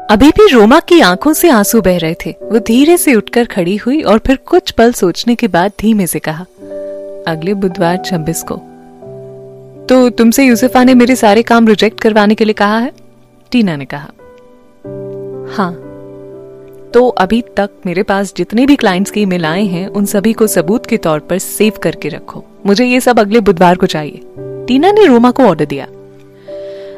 अभी भी रोमा की आंखों से आंसू बह रहे थे। वो धीरे से उठकर खड़ी हुई और फिर कुछ पल सोचने के बाद धीमे से कहा, अगले बुधवार 26 को। तो तुमसे यूसुफा ने मेरे सारे काम रिजेक्ट करवाने के लिए कहा है? टीना ने कहा। हाँ, तो अभी तक मेरे पास जितने भी क्लाइंट्स के ईमेल आए हैं उन सभी को सबूत के तौर पर सेव करके रखो। मुझे ये सब अगले बुधवार को चाहिए। टीना ने रोमा को ऑर्डर दिया।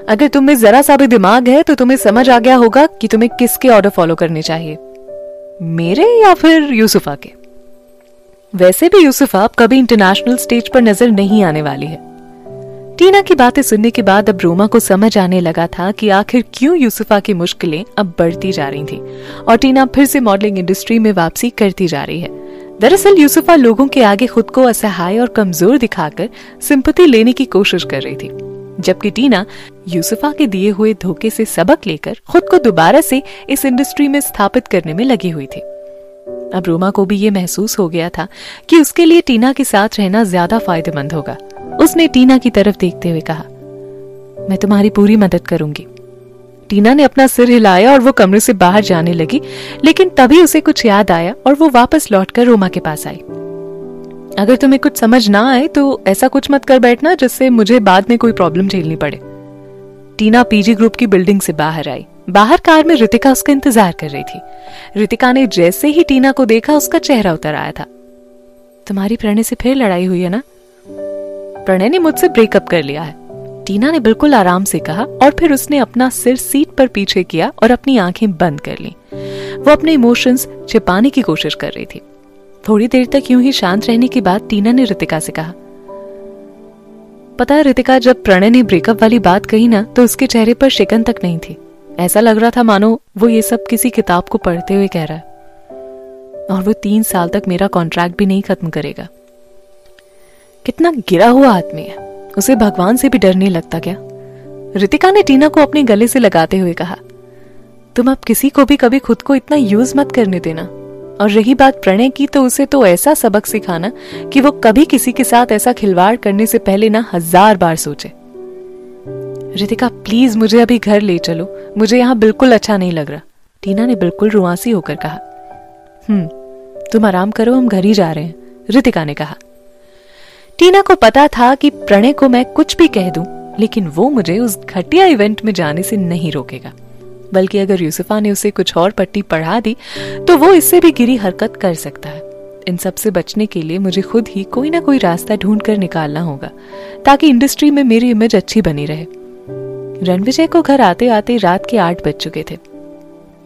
अगर तुम में जरा सा भी दिमाग है तो तुम्हें समझ आ गया होगा कि तुम्हें किसके ऑर्डर फॉलो करने चाहिए, मेरे या फिर यूसुफा के। वैसे भी यूसुफा अब कभी इंटरनेशनल स्टेज पर नजर नहीं आने वाली है। टीना की बातें सुनने के बाद अब रोमा को समझ आने लगा था कि आखिर क्यों यूसुफा की मुश्किलें अब बढ़ती जा रही थी और टीना फिर से मॉडलिंग इंडस्ट्री में वापसी करती जा रही है। दरअसल यूसुफा लोगों के आगे खुद को असहाय और कमजोर दिखाकर सिंपैथी लेने की कोशिश कर रही थी, जबकि टीना यूसुफा के दिए हुए धोखे से सबक लेकर खुद को दोबारा से इस इंडस्ट्री में स्थापित करने में लगी हुई थी। अब रोमा को भी ये महसूस हो गया था कि उसके लिए टीना के साथ रहना ज्यादा फायदेमंद होगा। उसने टीना की तरफ देखते हुए कहा, मैं तुम्हारी पूरी मदद करूंगी। टीना ने अपना सिर हिलाया और वो कमरे से बाहर जाने लगी, लेकिन तभी उसे कुछ याद आया और वो वापस लौटकर रोमा के पास आई। अगर तुम्हें कुछ समझ ना आए तो ऐसा कुछ मत कर बैठना जिससे मुझे बाद में कोई प्रॉब्लम झेलनी पड़े। टीना पीजी ग्रुप की बिल्डिंग से बाहर आई। बाहर कार में रितिका उसका इंतजार कर रही थी। रितिका ने जैसे ही टीना को देखा उसका चेहरा उतर आया था। तुम्हारी प्रणय से फिर लड़ाई हुई है ना? प्रणय ने मुझसे ब्रेकअप कर लिया है, टीना ने बिल्कुल आराम से कहा और फिर उसने अपना सिर सीट पर पीछे किया और अपनी आंखें बंद कर ली। वो अपने इमोशंस छिपाने की कोशिश कर रही थी। थोड़ी देर तक यूं ही शांत रहने के बाद टीना ने रितिका से कहा, पता है रितिका, जब प्रणय ने ब्रेकअप वाली बात कही ना तो उसके चेहरे पर शिकन तक नहीं थी। ऐसा लग रहा था मानो वो ये सब किसी किताब को पढ़ते हुए कह रहा है, और वो 3 साल तक मेरा कॉन्ट्रैक्ट भी नहीं खत्म करेगा। कितना गिरा हुआ आदमी है, उसे भगवान से भी डर नहीं लगता क्या? रितिका ने टीना को अपने गले से लगाते हुए कहा, तुम अब किसी को भी कभी खुद को इतना यूज मत करने देना। और रही बात प्रणय की, तो उसे तो ऐसा सबक सिखाना कि वो कभी किसी के साथ ऐसा खिलवाड़ करने से पहले ना 1000 बार सोचे। रितिका प्लीज मुझे अभी घर ले चलो, मुझे यहाँ बिल्कुल अच्छा नहीं लग रहा, टीना ने बिल्कुल रुआसी होकर कहा। तुम आराम करो, हम घर ही जा रहे हैं, रितिका ने कहा। टीना को पता था कि प्रणय को मैं कुछ भी कह दूं, लेकिन वो मुझे उस घटिया इवेंट में जाने से नहीं रोकेगा। बल्कि अगर यूसुफा ने उसे कुछ और पट्टी पढ़ा दी तो वो इससे भी गिरी हरकत कर सकता है। इन सब से बचने के लिए मुझे खुद ही कोई ना कोई रास्ता ढूंढ कर निकालना होगा, ताकि इंडस्ट्री में मेरी इमेज अच्छी बनी रहे। रणविजय को घर आते आते रात के 8 बज चुके थे।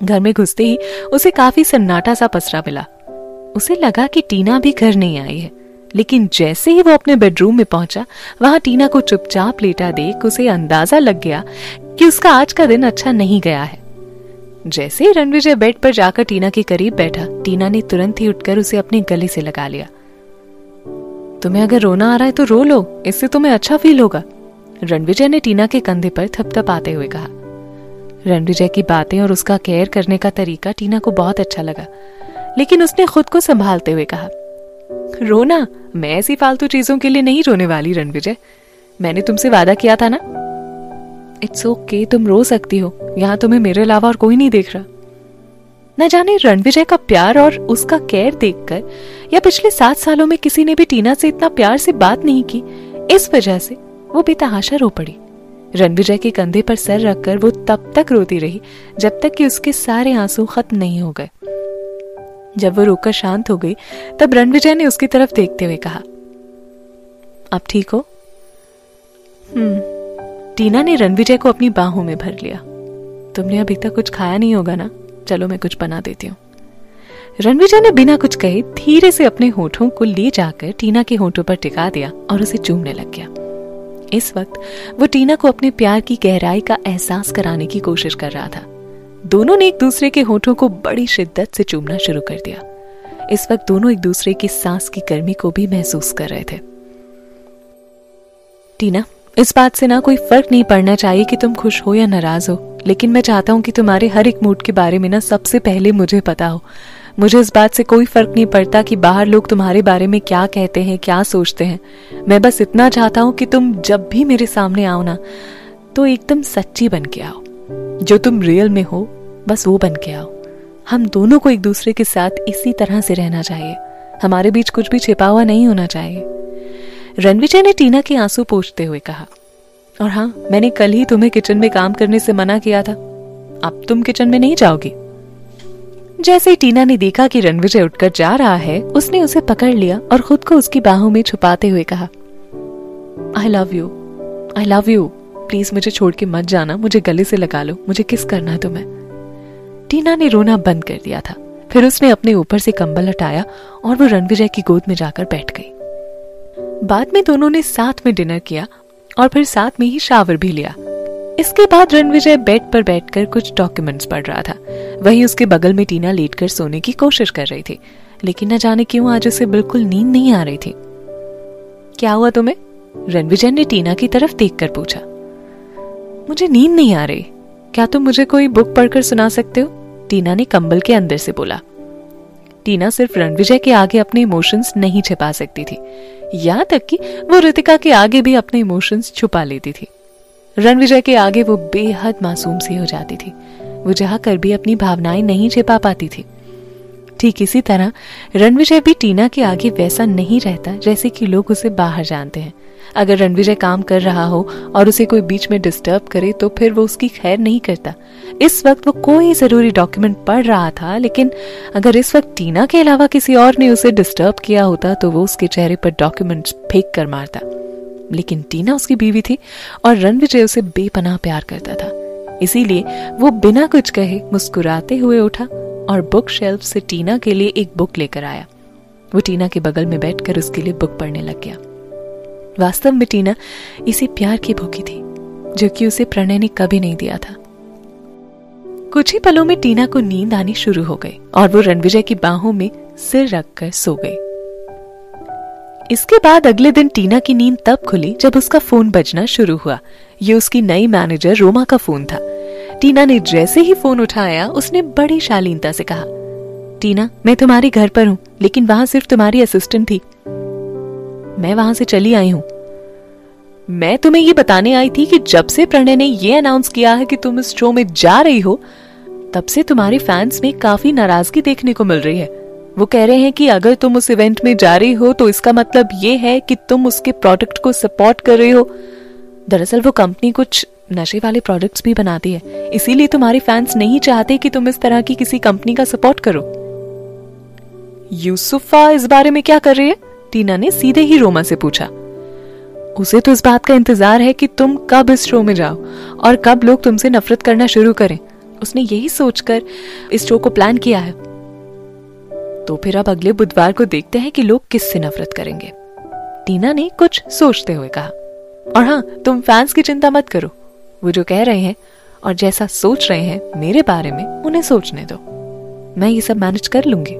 घर में घुसते ही उसे काफी सन्नाटा सा पसरा मिला। उसे लगा कि टीना भी घर नहीं आई है, लेकिन जैसे ही वो अपने बेडरूम में पहुंचा, वहां टीना को चुपचाप लेटा देख उसे अंदाजा लग गया कि उसका आज का दिन अच्छा नहीं गया है। जैसे ही रणविजय बेड पर जाकर टीना के करीब बैठा, टीना ने तुरंत ही उठकर उसे अपने गले से लगा लिया। तुम्हें अगर रोना आ रहा है तो रो लो, इससे तुम्हें अच्छा फील होगा, रणविजय ने टीना के कंधे पर थपथपाते हुए कहा। रणविजय की बातें और उसका केयर करने का तरीका टीना को बहुत अच्छा लगा, लेकिन उसने खुद को संभालते हुए कहा, रोना? मैं ऐसी फालतू चीजों के लिए नहीं रोने वाली रणविजय, मैंने तुमसे वादा किया था ना। इट्स ओके, तुम रो सकती हो, यहाँ तुम्हें मेरे अलावा और कोई नहीं देख रहा। न जाने रणविजय का प्यार और उसका केयर देखकर, या पिछले 7 सालों में किसी ने भी टीना से इतना प्यार से बात नहीं की, इस वजह से वो बेतहाशा रो पड़ी। रणविजय के कंधे पर सर रखकर वो तब तक रोती रही जब तक कि उसके सारे आंसू खत्म नहीं हो गए। जब वो रोकर शांत हो गई, तब रणविजय ने उसकी तरफ देखते हुए कहा, आप ठीक हो? टीना ने रणविजय को अपनी बाहों में भर लिया। तुमने अभी तक कुछ खाया नहीं होगा ना, चलो मैं कुछ बना देती हूँ। रणविजय ने बिना कुछ कहे धीरे से अपने होठों को ले जाकर टीना के होठों पर टिका दिया और उसे चूमने लग गया। इस वक्त वो टीना को अपने प्यार की गहराई का एहसास कराने की कोशिश कर रहा था। दोनों ने एक दूसरे के होठों को बड़ी शिद्दत से चूमना शुरू कर दिया। इस वक्त दोनों एक दूसरे की सांस की गर्मी को भी महसूस कर रहे थे। टीना, इस बात से ना कोई फर्क नहीं पड़ना चाहिए कि तुम खुश हो या नाराज हो, लेकिन मैं चाहता हूँ कि तुम्हारे हर एक मूड के बारे में ना सबसे पहले मुझे पता हो। मुझे इस बात से कोई फर्क नहीं पड़ता कि बाहर लोग तुम्हारे बारे में क्या कहते हैं, क्या सोचते हैं। मैं बस इतना चाहता हूँ कि तुम जब भी मेरे सामने आओ ना, तो एकदम सच्ची बन के आओ। जो तुम रियल में हो बस वो बन के आओ। हम दोनों को एक दूसरे के साथ इसी तरह से रहना चाहिए, हमारे बीच कुछ भी छिपा हुआ नहीं होना चाहिए। रणविजय ने टीना के आंसू पोंछते हुए कहा, और हाँ, मैंने कल ही तुम्हें किचन में काम करने से मना किया था, अब तुम किचन में नहीं जाओगी। जैसे ही टीना ने देखा कि रणविजय उठकर जा रहा है, उसने उसे पकड़ लिया और खुद को उसकी बाहों में छुपाते हुए कहा, I love you, I love you, please मुझे छोड़ के मत जाना, मुझे गले से लगा लो, मुझे किस करना है तुम्हें। टीना ने रोना बंद कर दिया था। फिर उसने अपने ऊपर से कंबल हटाया और वो रणविजय की गोद में जाकर बैठ गई। बाद में दोनों ने साथ में डिनर किया और फिर साथ में ही शावर भी लिया। इसके बाद रणविजय बेड पर बैठकर कुछ डॉक्यूमेंट्स पढ़ रहा था। वहीं उसके बगल में टीना लेटकर सोने की कोशिश कर रही थी, लेकिन न जाने क्यों आज उसे बिल्कुल नींद नहीं आ रही थी। क्या हुआ तुम्हें? रणविजय ने टीना की तरफ देखकर पूछा। मुझे नींद नहीं आ रही, क्या तुम मुझे कोई बुक पढ़कर सुना सकते हो? टीना ने कंबल के अंदर से बोला। टीना सिर्फ रणविजय के आगे अपने इमोशंस नहीं छिपा सकती थी, यहाँ तक कि वो रितिका के आगे भी अपने इमोशंस छुपा लेती थी। रणविजय के आगे वो बेहद मासूम सी हो जाती थी, वो चाह कर भी अपनी भावनाएं नहीं छिपा पाती थी। ठीक इसी तरह रणविजय भी टीना के आगे वैसा नहीं रहता जैसे कि लोग उसे बाहर जानते हैं। अगर रणविजय काम कर रहा हो और उसे कोई बीच में डिस्टर्ब करे तो फिर वो उसकी खैर नहीं करता। इस वक्त वो कोई जरूरी डॉक्यूमेंट पढ़ रहा था, लेकिन अगर इस वक्त टीना के अलावा किसी और ने उसे डिस्टर्ब किया होता तो वो उसके चेहरे पर डॉक्यूमेंट्स फेंक कर मारता। लेकिन टीना उसकी बीवी थी और रणविजय उसे बेपनाह प्यार करता था, इसीलिए वो बिना कुछ कहे मुस्कुराते हुए उठा और बुक शेल्फ से टीना के लिए एक बुक लेकर आया। वो टीना के बगल में बैठकर उसके लिए बुक पढ़ने लग गया। वास्तव में टीना इसी प्यार की भूखी थी जो कि उसे प्रणय ने कभी नहीं दिया था। कुछ ही पलों में टीना को नींद आनी शुरू हो गई और वो रणविजय की बाहों में सिर रखकर सो गई। इसके बाद अगले दिन टीना की नींद तब खुली जब उसका फोन बजना शुरू हुआ। ये उसकी नई मैनेजर रोमा का फोन था। टीना ने जैसे ही फोन उठाया उसने बड़ी शालीनता से कहा, टीना, मैं तुम्हारे घर पर हूँ, लेकिन वहां सिर्फ तुम्हारी असिस्टेंट थी। मैं वहां से चली आई हूं। मैं तुम्हें ये बताने आई थी कि जब से प्रणय ने ये अनाउंस किया है कि तुम इस शो में जा रही हो, तब से तुम्हारे फैंस में काफी नाराजगी देखने को मिल रही है। वो कह रहे हैं कि अगर तुम उस इवेंट में जा रही हो तो इसका मतलब ये है कि तुम उसके प्रोडक्ट को सपोर्ट कर रही हो। दरअसल वो कंपनी कुछ नशे वाले प्रोडक्ट्स भी बनाती है, इसीलिए तुम्हारे फैंस नहीं चाहते कि तुम इस तरह की किसी कंपनी का सपोर्ट करो। यूसुफा इस बारे में क्या कर रही है? टीना ने सीधे ही रोमा से पूछा। उसे तो इस बात का इंतजार है कि तुम कब इस शो में जाओ और कब लोग तुमसे नफरत करना शुरू करें। उसने यही सोचकर इस शो को प्लान किया है। तो फिर अब अगले बुधवार को देखते हैं कि लोग किससे नफरत करेंगे, टीना ने कुछ सोचते हुए कहा। और हाँ, तुम फैंस की चिंता मत करो, वो जो कह रहे हैं और जैसा सोच रहे हैं मेरे बारे में उन्हें सोचने दो, मैं ये सब मैनेज कर लूंगी।